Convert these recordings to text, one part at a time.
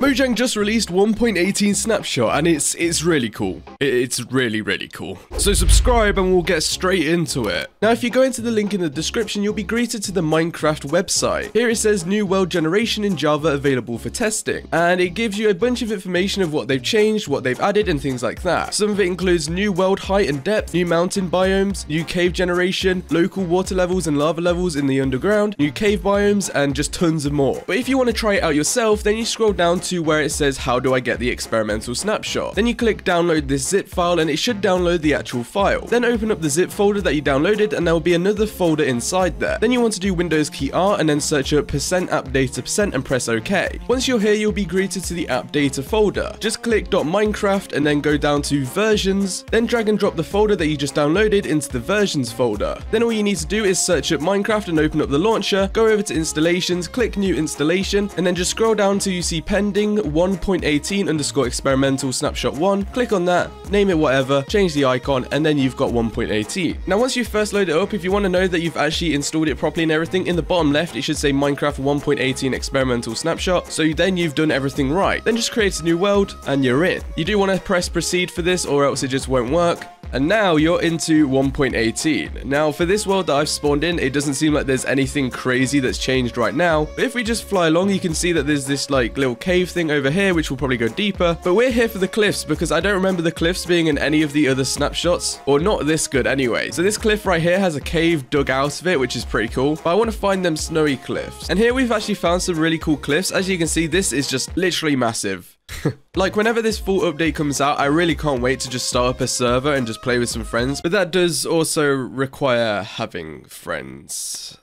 Mojang just released 1.18 Snapshot and it's really cool. It's really cool. So subscribe and we'll get straight into it. Now if you go into the link in the description, you'll be greeted to the Minecraft website. Here it says new world generation in Java available for testing. And it gives you a bunch of information of what they've changed, what they've added and things like that. Some of it includes new world height and depth, new mountain biomes, new cave generation, local water levels and lava levels in the underground, new cave biomes and just tons of more. But if you want to try it out yourself, then you scroll down to where it says how do I get the experimental snapshot. Then you click download this zip file and it should download the actual file. Then open up the zip folder that you downloaded and there will be another folder inside there. Then you want to do Windows key R and then search up %appdata% and press OK. Once you're here, you'll be greeted to the app data folder. Just click .minecraft and then go down to versions, then drag and drop the folder that you just downloaded into the versions folder. Then all you need to do is search up Minecraft and open up the launcher, go over to installations, click new installation, and then just scroll down till you see pending 1.18 _ experimental snapshot 1, click on that, name it whatever, change the icon, and then you've got 1.18. Now once you first load it up, if you want to know that you've actually installed it properly and everything, in the bottom left it should say Minecraft 1.18 experimental snapshot, so then you've done everything right. Then just create a new world and you're in. You do want to press proceed for this or else it just won't work. And now you're into 1.18. Now for this world that I've spawned in, it doesn't seem like there's anything crazy that's changed right now. But if we just fly along, you can see that there's this like little cave thing over here, which will probably go deeper. But we're here for the cliffs because I don't remember the cliffs being in any of the other snapshots, or not this good anyway. So this cliff right here has a cave dug out of it, which is pretty cool. But I want to find them snowy cliffs. And here we've actually found some really cool cliffs. As you can see, this is just literally massive. Like whenever this full update comes out, I really can't wait to just start up a server and just play with some friends. But that does also require having friends.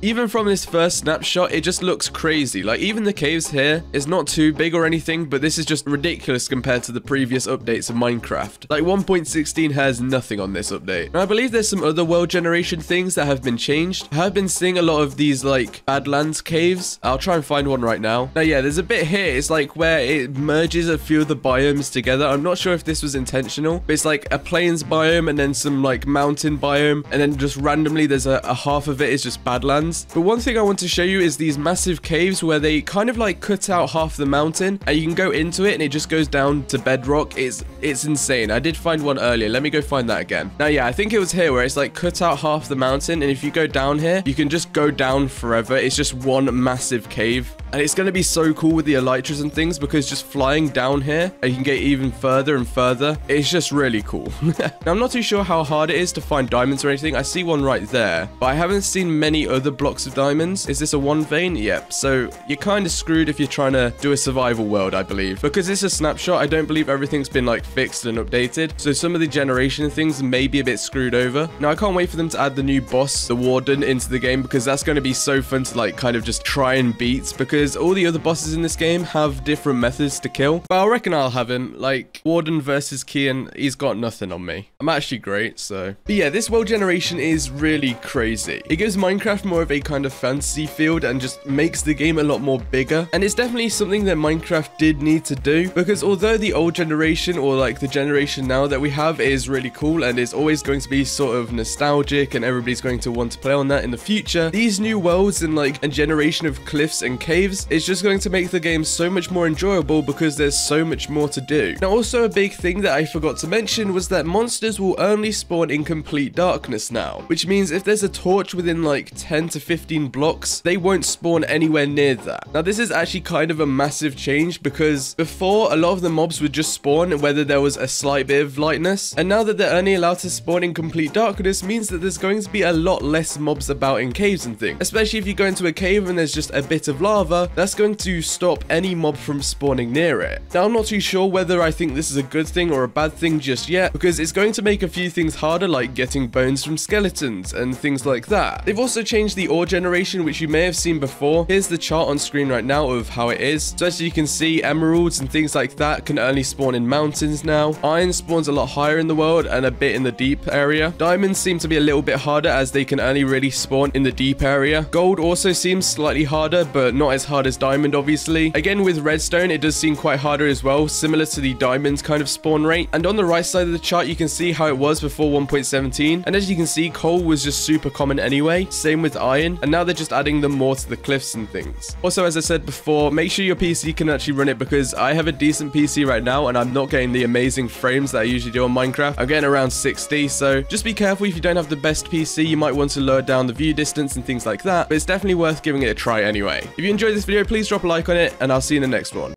Even from this first snapshot, it just looks crazy. Like even the caves here is not too big or anything, but this is just ridiculous compared to the previous updates of Minecraft. Like 1.16 has nothing on this update. Now I believe there's some other world generation things that have been changed. I have been seeing a lot of these like Badlands caves. I'll try and find one right now. Now yeah, there's a bit here. It's like where it merges a few of the biomes together. I'm not sure if this was intentional, but it's like a plains biome and then some like mountain biome, and then just randomly there's a half of it is just Badlands. But one thing I want to show you is these massive caves where they kind of like cut out half the mountain and you can go into it and it just goes down to bedrock. It's insane. I did find one earlier. Let me go find that again. Now yeah, I think it was here where it's like cut out half the mountain, and if you go down here, you can just go down forever. It's just one massive cave. And it's going to be so cool with the elytras and things because just flying down here, you can get even further and further. It's just really cool. Now, I'm not too sure how hard it is to find diamonds or anything. I see one right there, but I haven't seen many other blocks of diamonds. Is this a one vein? Yep. So you're kind of screwed if you're trying to do a survival world, I believe. Because it's a snapshot, I don't believe everything's been like fixed and updated. So some of the generation things may be a bit screwed over. Now, I can't wait for them to add the new boss, the Warden, into the game because that's going to be so fun to like kind of just try and beat, because all the other bosses in this game have different methods to kill. But I reckon I'll have him. Like Warden versus Kian, he's got nothing on me. I'm actually great, so. But yeah, this world generation is really crazy. It gives Minecraft more of a kind of fantasy field and just makes the game a lot more bigger. And it's definitely something that Minecraft did need to do, because although the old generation, or like the generation now that we have, is really cool and is always going to be sort of nostalgic and everybody's going to want to play on that in the future, these new worlds and like a generation of cliffs and caves is just going to make the game so much more enjoyable because there's so much more to do. Now also a big thing that I forgot to mention was that monsters will only spawn in complete darkness now, which means if there's a torch within like 10 to 15 blocks, they won't spawn anywhere near that. Now this is actually kind of a massive change, because before a lot of the mobs would just spawn whether there was a slight bit of lightness, and now that they're only allowed to spawn in complete darkness means that there's going to be a lot less mobs about in caves and things. Especially if you go into a cave and there's just a bit of lava, that's going to stop any mob from spawning near it. Now I'm not too sure whether I think this is a good thing or a bad thing just yet, because it's going to make a few things harder, like getting bones from skeletons and things like that. They've also changed the ore generation, which you may have seen before. Here's the chart on screen right now of how it is. So as you can see, emeralds and things like that can only spawn in mountains now. Iron spawns a lot higher in the world and a bit in the deep area. Diamonds seem to be a little bit harder as they can only really spawn in the deep area. Gold also seems slightly harder, but not as as hard as diamond, obviously. Again, with redstone, it does seem quite harder as well, similar to the diamonds kind of spawn rate. And on the right side of the chart, you can see how it was before 1.17. And as you can see, coal was just super common anyway. Same with iron. And now they're just adding them more to the cliffs and things. Also, as I said before, make sure your PC can actually run it, because I have a decent PC right now and I'm not getting the amazing frames that I usually do on Minecraft. I'm getting around 60, so just be careful if you don't have the best PC. You might want to lower down the view distance and things like that, but it's definitely worth giving it a try anyway. If you enjoyed this video, please drop a like on it, and I'll see you in the next one.